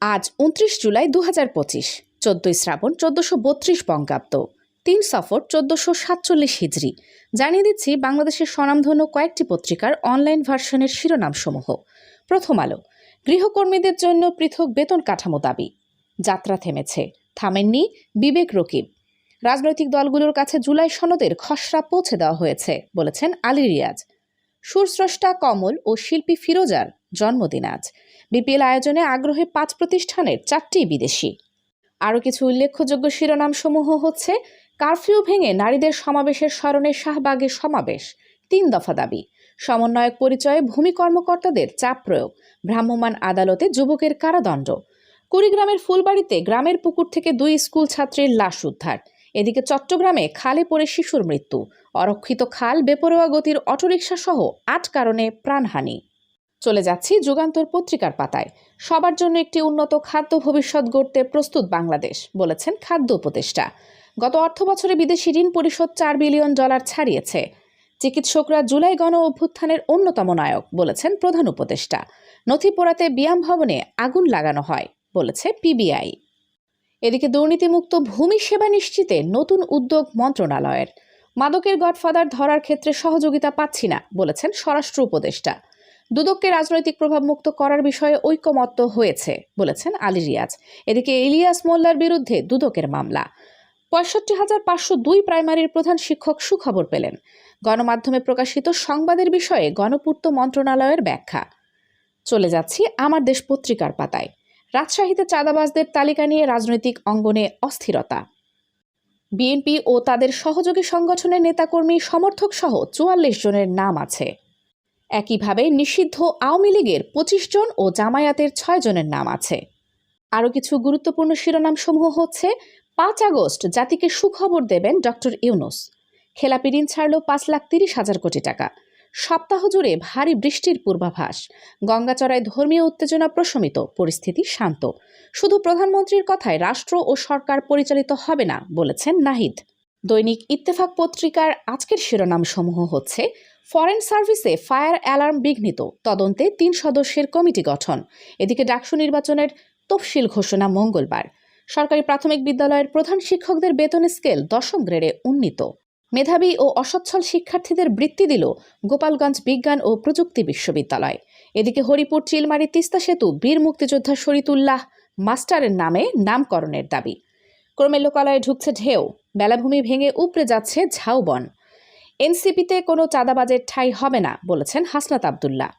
আজ ২৯ জুলাই ২০২৫, ১৪ই শ্রাবণ ১৪৩২ বঙ্গাব্দ, ৩ সফর ১৪৪৭ হিজরি। জানিয়ে দিচ্ছি বাংলাদেশের স্বনামধন্য কয়েকটি পত্রিকার অনলাইন ভার্সনের শিরোনামসমূহ। প্রথম আলো, গৃহকর্মীদের জন্য পৃথক বেতন কাঠামো দাবি। যাত্রা থেমেছে, থামেননি বিবেক রকিব। রাজনৈতিক দলগুলোর কাছে জুলাই সনদের খসড়া পৌঁছে দেওয়া হয়েছে, বলেছেন আলী রিয়াজ। সুরস্রষ্টা কমল ও শিল্পী ফিরোজার জন্মদিন আজ। বিপিএল আয়োজনে আগ্রহে ৫ প্রতিষ্ঠানের ৪টি বিদেশি। আরও কিছু উল্লেখযোগ্য শিরোনামসমূহ হচ্ছে: কারফিউ ভেঙে নারীদের সমাবেশের স্মরণে শাহবাগে সমাবেশ, ৩ দফা দাবি। সমন্বয়ক পরিচয়ে ভূমি কর্মকর্তাদের চাপ প্রয়োগ, ভ্রাম্যমাণ আদালতে যুবকের কারাদণ্ড। কুড়িগ্রামের ফুলবাড়িতে গ্রামের পুকুর থেকে ২ স্কুল ছাত্রীর লাশ উদ্ধার। এদিকে চট্টগ্রামে খালে পড়ে শিশুর মৃত্যু, অরক্ষিত খাল, বেপরোয়া গতির অটোরিকশা সহ ৮ কারণে প্রাণহানি। চলে যাচ্ছি যুগান্তর পত্রিকার পাতায়। সবার জন্য একটি উন্নত খাদ্য ভবিষ্যৎ গড়তে প্রস্তুত বাংলাদেশ, বলেছেন খাদ্য উপদেষ্টা। গত অর্থবছরে বিদেশি ঋণ পরিশোধ $৪ বিলিয়ন ছাড়িয়েছে। চিকিৎসকরা জুলাই গণ অভ্যুত্থানের অন্যতম নায়ক, বলেছেন প্রধান উপদেষ্টা। নথি পোড়াতে ব্যায়াম ভবনে আগুন লাগানো হয়, বলেছে পিবিআই। এদিকে দুর্নীতিমুক্ত ভূমি সেবা নিশ্চিতে নতুন উদ্যোগ মন্ত্রণালয়ের। মাদকের গডফাদার ধরার ক্ষেত্রে সহযোগিতা পাচ্ছি না, বলেছেন স্বরাষ্ট্র উপদেষ্টা। দুদককে রাজনৈতিক প্রভাবমুক্ত করার বিষয়ে ঐকমত্য হয়েছে, বলেছেন আলী রিয়াজ। এদিকে ইলিয়াস মোল্লার বিরুদ্ধে দুদকের মামলা। ৬৫,৫০২ প্রাইমারির প্রধান শিক্ষক সুখবর পেলেন। গণমাধ্যমে প্রকাশিত সংবাদের বিষয়ে গণপূর্ত মন্ত্রণালয়ের ব্যাখ্যা। চলে যাচ্ছি আমার দেশ পত্রিকার পাতায়। রাজশাহীতে চাঁদাবাজদের তালিকা নিয়ে রাজনৈতিক অঙ্গনে অস্থিরতা। বিএনপি ও তাদের সহযোগী সংগঠনের নেতাকর্মী সমর্থক সহ ৪৪ জনের নাম আছে। একইভাবে নিষিদ্ধ আওয়ামী লীগের ২৫ জন ও জামায়াতের ৬ জনের নাম আছে। আরও কিছু গুরুত্বপূর্ণ শিরোনামসমূহ হচ্ছে: ৫ আগস্ট জাতিকে সুখবর দেবেন ডক্টর ইউনূস। খেলাপি ঋণ ছাড়ল ৫,৩০,০০০ কোটি টাকা। সপ্তাহ জুড়ে ভারী বৃষ্টির পূর্বাভাস। গঙ্গাচড়ায় ধর্মীয় উত্তেজনা প্রশমিত, পরিস্থিতি শান্ত। শুধু প্রধানমন্ত্রীর কথায় রাষ্ট্র ও সরকার পরিচালিত হবে না, বলেছেন নাহিদ। দৈনিক ইত্তেফাক পত্রিকার আজকের শিরোনামসমূহ হচ্ছে: ফরেন সার্ভিসে ফায়ার অ্যালার্ম বিঘ্নিত, তদন্তে ৩ সদস্যের কমিটি গঠন। এদিকে ডাকসু নির্বাচনের তফসিল ঘোষণা মঙ্গলবার। সরকারি প্রাথমিক বিদ্যালয়ের প্রধান শিক্ষকদের বেতন স্কেল ১০ম গ্রেডে উন্নীত। মেধাবী ও অসচ্ছল শিক্ষার্থীদের বৃত্তি দিল গোপালগঞ্জ বিজ্ঞান ও প্রযুক্তি বিশ্ববিদ্যালয়। এদিকে হরিপুর চিলমারি তিস্তা সেতু বীর মুক্তিযোদ্ধা শরীতুল্লাহ মাস্টারের নামে নামকরণের দাবি। ক্রমে লোকালয়ে ঢুকছে ঢেউ, বেলাভূমি ভেঙে উপড়ে যাচ্ছে ঝাউবন। এনসিপিতে কোনো চাঁদাবাজের ঠাঁই হবে না, বলেছেন হাসনাত আবদুল্লাহ।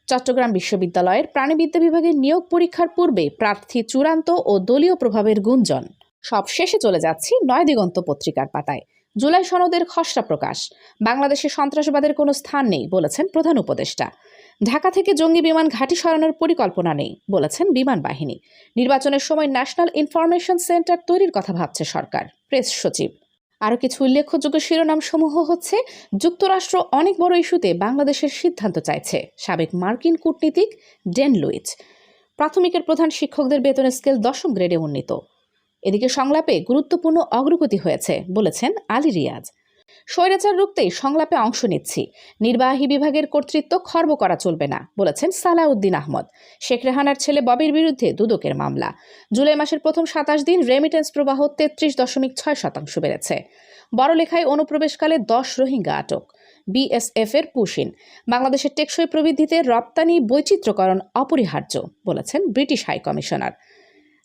চট্টগ্রাম বিশ্ববিদ্যালয়ের প্রাণিবিদ্যা বিভাগের নিয়োগ পরীক্ষার পূর্বে প্রার্থী চূড়ান্ত ও দলীয় প্রভাবের গুঞ্জন। সব শেষে চলে যাচ্ছি নয়াদিগন্ত পত্রিকার পাতায়। জুলাই সনদের খসড়া প্রকাশ। বাংলাদেশে সন্ত্রাসবাদের কোনো স্থান নেই, বলেছেন প্রধান উপদেষ্টা। ঢাকা থেকে জঙ্গি বিমান ঘাঁটি সরানোর পরিকল্পনা নেই, বলেছেন বিমান বাহিনী। নির্বাচনের সময় ন্যাশনাল ইনফরমেশন সেন্টার তৈরির কথা ভাবছে সরকার, প্রেস সচিব। আরও কিছু উল্লেখযোগ্য শিরোনামসমূহ হচ্ছে: যুক্তরাষ্ট্র অনেক বড় ইস্যুতে বাংলাদেশের সিদ্ধান্ত চাইছে, সাবেক মার্কিন কূটনীতিক ডেন লুইচ। প্রাথমিকের প্রধান শিক্ষকদের বেতন স্কেল ১০ম গ্রেডে উন্নীত। এদিকে সংলাপে গুরুত্বপূর্ণ অগ্রগতি হয়েছে, বলেছেন আলী রিয়াজ। স্বৈরাচার রুখতেই সংলাপে অংশ নিচ্ছি, নির্বাহী বিভাগের কর্তৃত্ব খর্ব করা চলবে না, বলেছেন সালাউদ্দিন আহমদ। শেখ রেহানার ছেলে ববির বিরুদ্ধে দুদকের মামলা। জুলাই মাসের প্রথম ২৭ দিন রেমিটেন্স প্রবাহ ৩৩.৬% বেড়েছে। বড়লেখায় অনুপ্রবেশকালে ১০ রোহিঙ্গা আটক। বিএসএফ এর পুশিন। বাংলাদেশের টেকসই প্রবৃদ্ধিতে রপ্তানি বৈচিত্র্যকরণ অপরিহার্য, বলেছেন ব্রিটিশ হাই কমিশনার।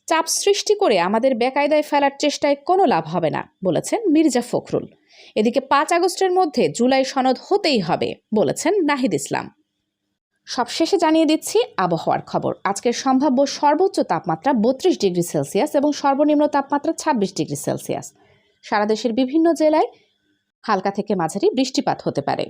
চাপ সৃষ্টি করে আমাদের বেকায়দায় ফেলার চেষ্টায় কোনো লাভ হবে না, বলেছেন মির্জা ফখরুল। এদিকে ৫ আগস্টের মধ্যে জুলাই সনদ হতেই হবে, বলেছেন নাহিদ ইসলাম। সবশেষে জানিয়ে দিচ্ছি আবহাওয়ার খবর। আজকের সম্ভাব্য সর্বোচ্চ তাপমাত্রা ৩২ ডিগ্রি সেলসিয়াস এবং সর্বনিম্ন তাপমাত্রা ২৬ ডিগ্রি সেলসিয়াস। সারা দেশের বিভিন্ন জেলায় হালকা থেকে মাঝারি বৃষ্টিপাত হতে পারে।